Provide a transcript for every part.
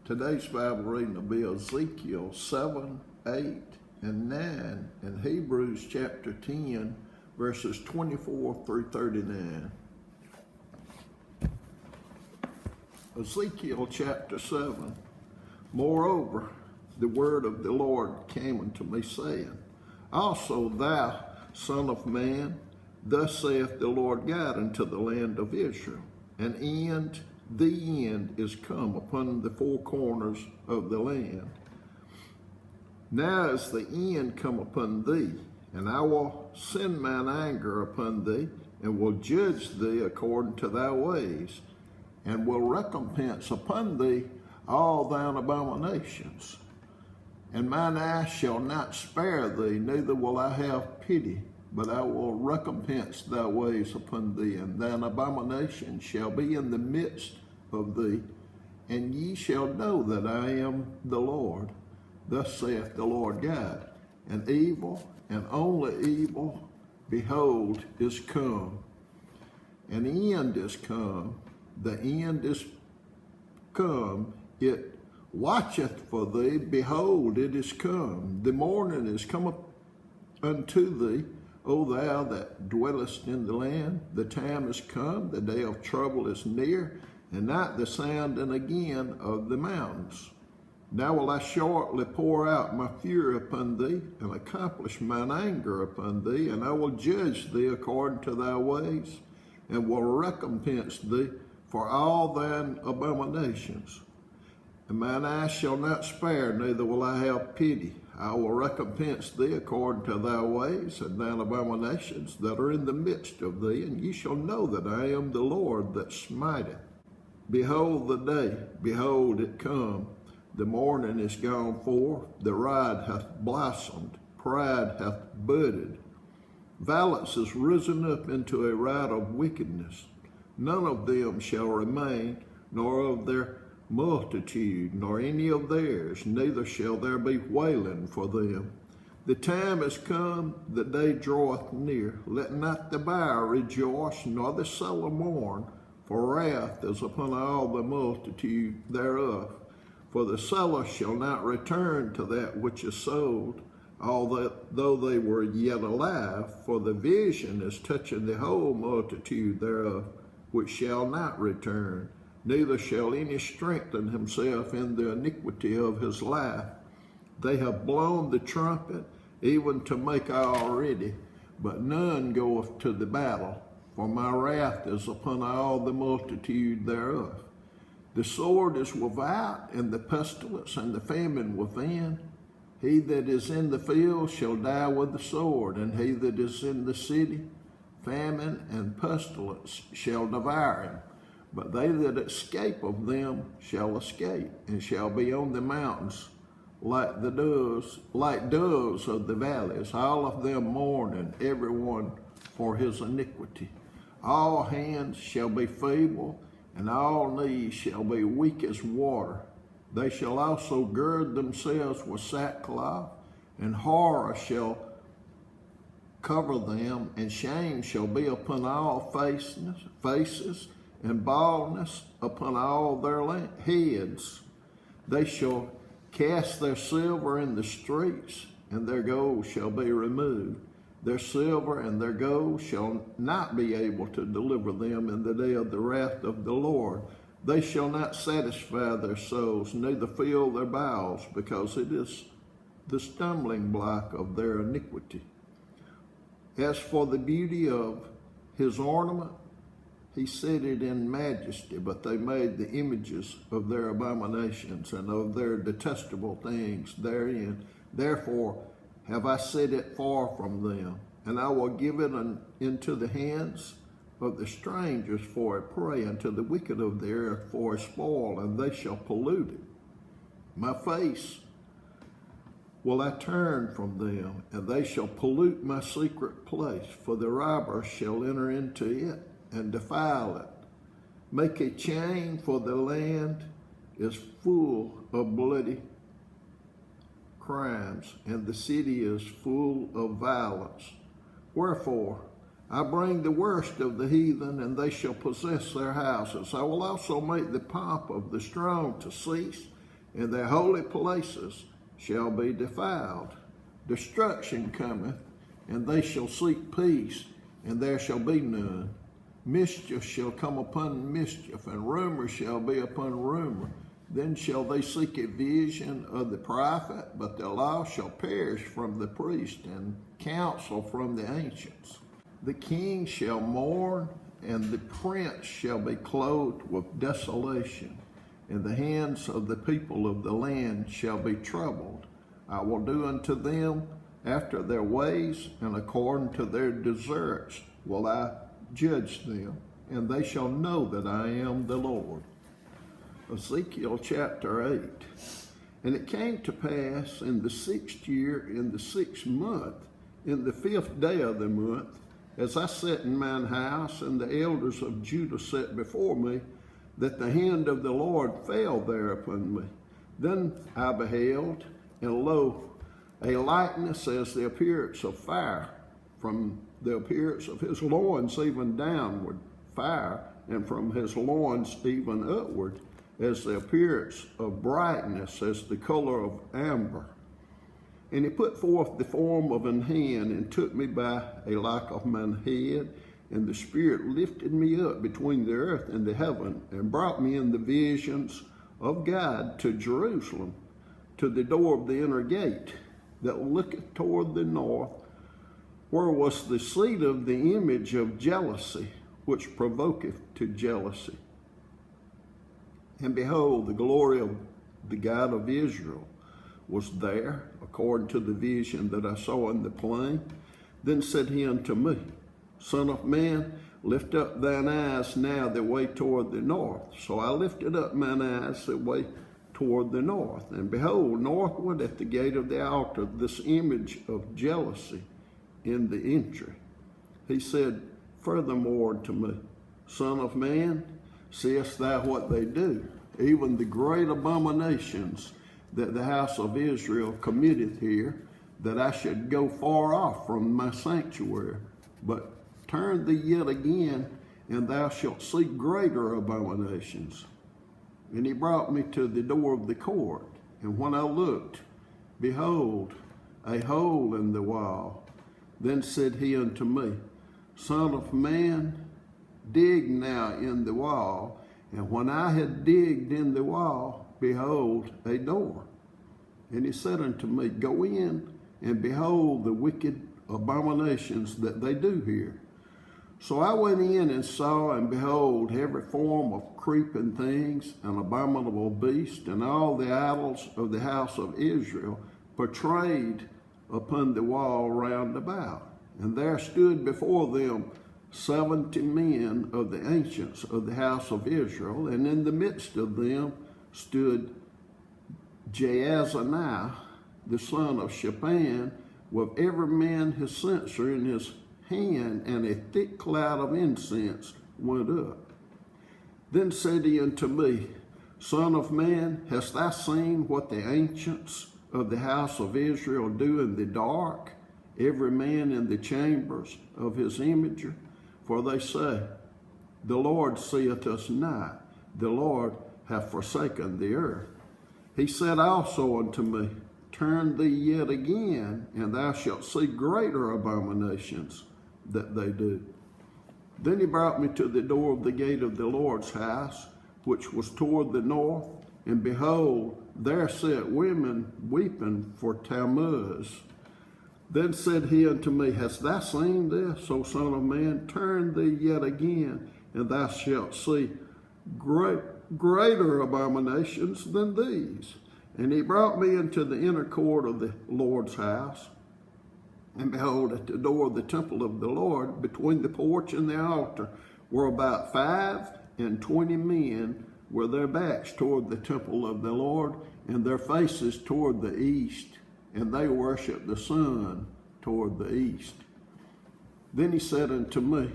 Today's Bible reading will be Ezekiel 7, 8, and 9, and Hebrews chapter 10, verses 24 through 39. Ezekiel chapter 7. Moreover, the word of the Lord came unto me, saying, Also thou, son of man, thus saith the Lord God unto the land of Israel, the end is come upon the four corners of the land. Now is the end come upon thee, and I will send mine anger upon thee, and will judge thee according to thy ways, and will recompense upon thee all thine abominations. And mine eye shall not spare thee, neither will I have pity, but I will recompense thy ways upon thee, and thine abomination shall be in the midst of thee, and ye shall know that I am the Lord. Thus saith the Lord God. And evil, and only evil, behold, is come. And the end is come. The end is come. It watcheth for thee. Behold, it is come. The morning is come up unto thee, O thou that dwellest in the land. The time is come, the day of trouble is near, and not the sounding again of the mountains. Now will I shortly pour out my fury upon thee, and accomplish mine anger upon thee, and I will judge thee according to thy ways, and will recompense thee for all thine abominations. And mine eye shall not spare, neither will I have pity. I will recompense thee according to thy ways and thine abominations that are in the midst of thee, and ye shall know that I am the Lord that smiteth. Behold the day, behold it come. The morning is gone forth, the rod hath blossomed, pride hath budded. Violence is risen up into a rout of wickedness. None of them shall remain, nor of their multitude, nor any of theirs, neither shall there be wailing for them. The time is come, the day draweth near. Let not the buyer rejoice, nor the seller mourn, for wrath is upon all the multitude thereof. For the seller shall not return to that which is sold, although they were yet alive, for the vision is touching the whole multitude thereof, which shall not return. Neither shall any strengthen himself in the iniquity of his life. They have blown the trumpet, even to make all ready, but none goeth to the battle, for my wrath is upon all the multitude thereof. The sword is without, and the pestilence and the famine within. He that is in the field shall die with the sword, and he that is in the city, famine and pestilence shall devour him. But they that escape of them shall escape, and shall be on the mountains like doves of the valleys, all of them mourning, every one for his iniquity. All hands shall be feeble, and all knees shall be weak as water. They shall also gird themselves with sackcloth, and horror shall cover them, and shame shall be upon all faces, and baldness upon all their heads. They shall cast their silver in the streets, and their gold shall be removed. Their silver and their gold shall not be able to deliver them in the day of the wrath of the Lord. They shall not satisfy their souls, neither fill their bowels, because it is the stumbling block of their iniquity. As for the beauty of his ornament, he set it in majesty, but they made the images of their abominations and of their detestable things therein. Therefore have I set it far from them, and I will give it into the hands of the strangers for a prey, unto the wicked of the earth for a spoil, and they shall pollute it. My face will I turn from them, and they shall pollute my secret place, for the robber shall enter into it and defile it. Make a chain, for the land is full of bloody crimes, and the city is full of violence. Wherefore I bring the worst of the heathen, and they shall possess their houses. I will also make the pomp of the strong to cease, and their holy places shall be defiled. Destruction cometh, and they shall seek peace, and there shall be none. Mischief shall come upon mischief, and rumor shall be upon rumor. Then shall they seek a vision of the prophet, but the law shall perish from the priest, and counsel from the ancients. The king shall mourn, and the prince shall be clothed with desolation, and the hands of the people of the land shall be troubled. I will do unto them after their ways, and according to their deserts will I judge them, and they shall know that I am the Lord. Ezekiel chapter 8. And it came to pass in the 6th year, in the 6th month, in the 5th day of the month, as I sat in mine house, and the elders of Judah sat before me, that the hand of the Lord fell there upon me. Then I beheld, and lo, a likeness as the appearance of fire, from the appearance of his loins even downward, fire, and from his loins even upward, as the appearance of brightness, as the color of amber. And he put forth the form of an hand, and took me by a like of mine head, and the Spirit lifted me up between the earth and the heaven, and brought me in the visions of God to Jerusalem, to the door of the inner gate, that looketh toward the north, where was the seat of the image of jealousy, which provoketh to jealousy. And behold, the glory of the God of Israel was there, according to the vision that I saw in the plain. Then said he unto me, Son of man, lift up thine eyes now the way toward the north. So I lifted up mine eyes the way toward the north. And behold, northward at the gate of the altar, this image of jealousy in the entry. He said furthermore unto me, Son of man, seest thou what they do, even the great abominations that the house of Israel committeth here, that I should go far off from my sanctuary? But turn thee yet again, and thou shalt see greater abominations. And he brought me to the door of the court, and when I looked, behold, a hole in the wall. Then said he unto me, Son of man, dig now in the wall. And when I had digged in the wall, behold, a door. And he said unto me, Go in, and behold the wicked abominations that they do here. So I went in and saw, and behold, every form of creeping things, and abominable beast, and all the idols of the house of Israel portrayed upon the wall round about. And there stood before them 70 men of the ancients of the house of Israel, and in the midst of them stood Jaazaniah, the son of Shaphan, with every man his censer in his hand, and a thick cloud of incense went up. Then said he unto me, Son of man, hast thou seen what the ancients of the house of Israel do in the dark, every man in the chambers of his imagery? For they say, The Lord seeth us not, the Lord hath forsaken the earth. He said also unto me, Turn thee yet again, and thou shalt see greater abominations that they do. Then he brought me to the door of the gate of the Lord's house, which was toward the north, and behold, there sat women weeping for Tammuz. Then said he unto me, Hast thou seen this, O son of man? Turn thee yet again, and thou shalt see greater abominations than these. And he brought me into the inner court of the Lord's house. And behold, at the door of the temple of the Lord, between the porch and the altar, were about 25 men with their backs toward the temple of the Lord, and their faces toward the east. And they worshiped the sun toward the east. Then he said unto me,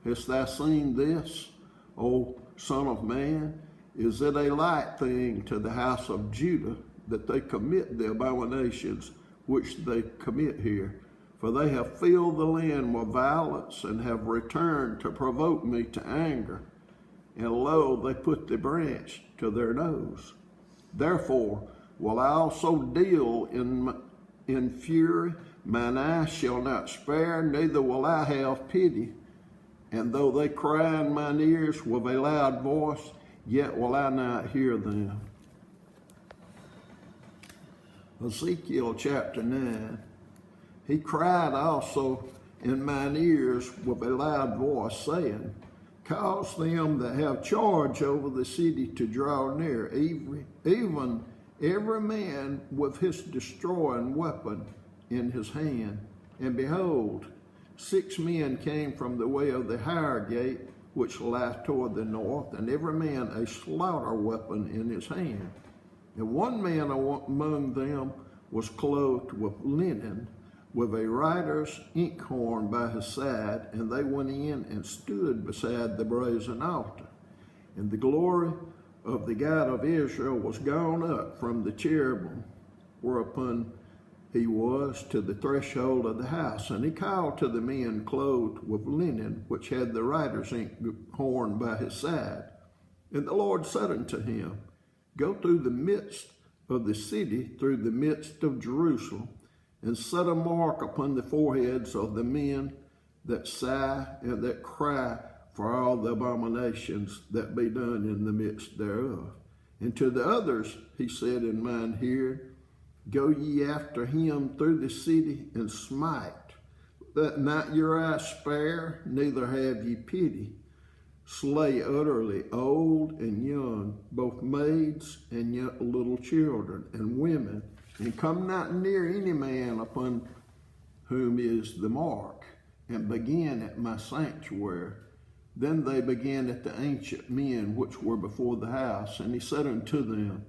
Hast thou seen this, O son of man? Is it a light thing to the house of Judah that they commit the abominations which they commit here? For they have filled the land with violence, and have returned to provoke me to anger. And lo, they put the branch to their nose. Therefore will I also deal in fury, mine eye shall not spare, neither will I have pity. And though they cry in mine ears with a loud voice, yet will I not hear them. Ezekiel chapter 9. He cried also in mine ears with a loud voice, saying, cause them that have charge over the city to draw near, even every man with his destroying weapon in his hand. And behold, 6 men came from the way of the higher gate, which lieth toward the north, and every man a slaughter weapon in his hand. And one man among them was clothed with linen, with a writer's inkhorn by his side, and they went in and stood beside the brazen altar. And the glory of the God of Israel was gone up from the cherubim whereupon he was to the threshold of the house. And he called to the men clothed with linen, which had the writer's inkhorn by his side. And the Lord said unto him, go through the midst of the city, through the midst of Jerusalem, and set a mark upon the foreheads of the men that sigh and that cry for all the abominations that be done in the midst thereof. And to the others he said in mine hearing, go ye after him through the city and smite, let not your eye spare, neither have ye pity. Slay utterly old and young, both maids and little children and women, and come not near any man upon whom is the mark, and begin at my sanctuary. Then they began at the ancient men which were before the house, and he said unto them,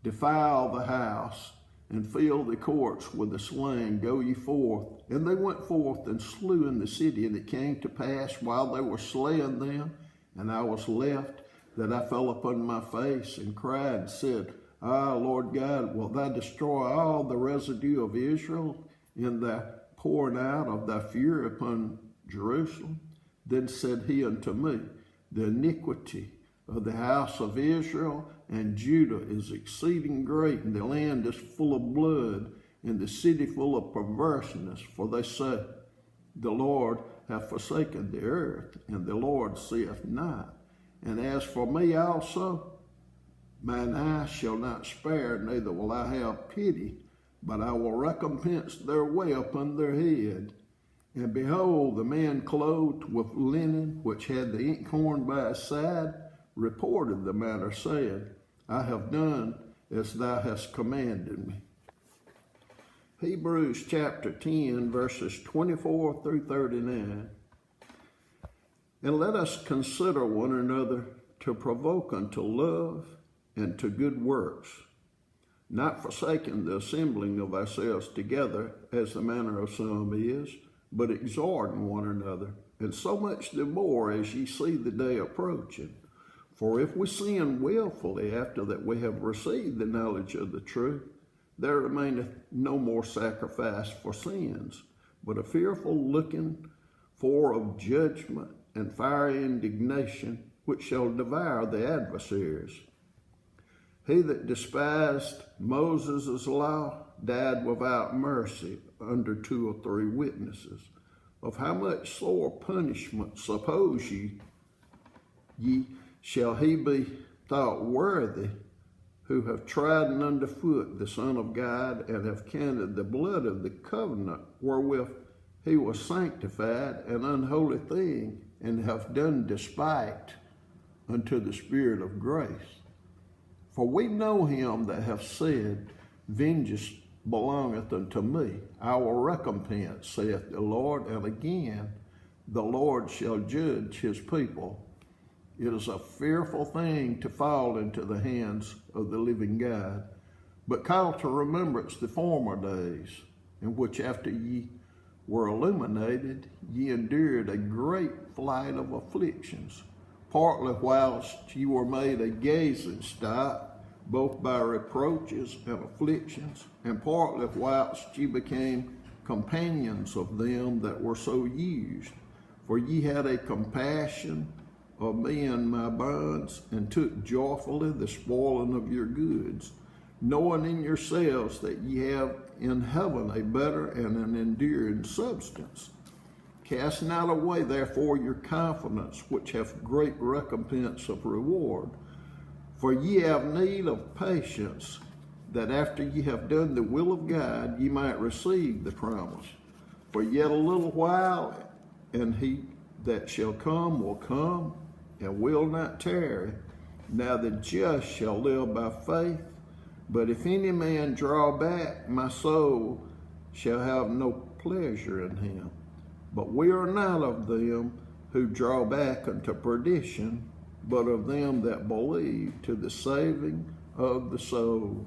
defile the house, and fill the courts with the slain, go ye forth. And they went forth and slew in the city, and it came to pass while they were slaying them, and I was left, that I fell upon my face and cried and said, ah, Lord God, wilt thou destroy all the residue of Israel in thy pouring out of thy fury upon Jerusalem? Then said he unto me, the iniquity of the house of Israel and Judah is exceeding great, and the land is full of blood, and the city full of perverseness. For they say, the Lord hath forsaken the earth, and the Lord seeth not. And as for me also, mine eye shall not spare, neither will I have pity, but I will recompense their way upon their head. And behold, the man clothed with linen, which had the inkhorn by his side, reported the matter, saying, I have done as thou hast commanded me. Hebrews chapter 10, verses 24 through 39. And let us consider one another to provoke unto love and to good works, not forsaking the assembling of ourselves together, as the manner of some is, but exhorting one another, and so much the more as ye see the day approaching. For if we sin willfully after that we have received the knowledge of the truth, there remaineth no more sacrifice for sins, but a fearful looking for of judgment and fiery indignation, which shall devour the adversaries. He that despised Moses' law died without mercy under 2 or 3 witnesses. Of how much sore punishment suppose ye shall he be thought worthy, who have trodden under foot the Son of God, and have counted the blood of the covenant wherewith he was sanctified an unholy thing, and have done despite unto the Spirit of grace? For we know him that hath said, vengeance belongeth unto me, I will recompense, saith the Lord. And again, the Lord shall judge his people. It is a fearful thing to fall into the hands of the living God. But call to remembrance the former days, in which after ye were illuminated, ye endured a great flight of afflictions, partly whilst ye were made a gazing stock, both by reproaches and afflictions, and partly whilst ye became companions of them that were so used. For ye had a compassion of me in my bonds, and took joyfully the spoiling of your goods, knowing in yourselves that ye have in heaven a better and an enduring substance. Cast not away therefore your confidence, which hath great recompense of reward. For ye have need of patience, that after ye have done the will of God, ye might receive the promise. For yet a little while, and he that shall come will come, and will not tarry. Now the just shall live by faith. But if any man draw back, my soul shall have no pleasure in him. But we are not of them who draw back unto perdition, but of them that believe to the saving of the soul.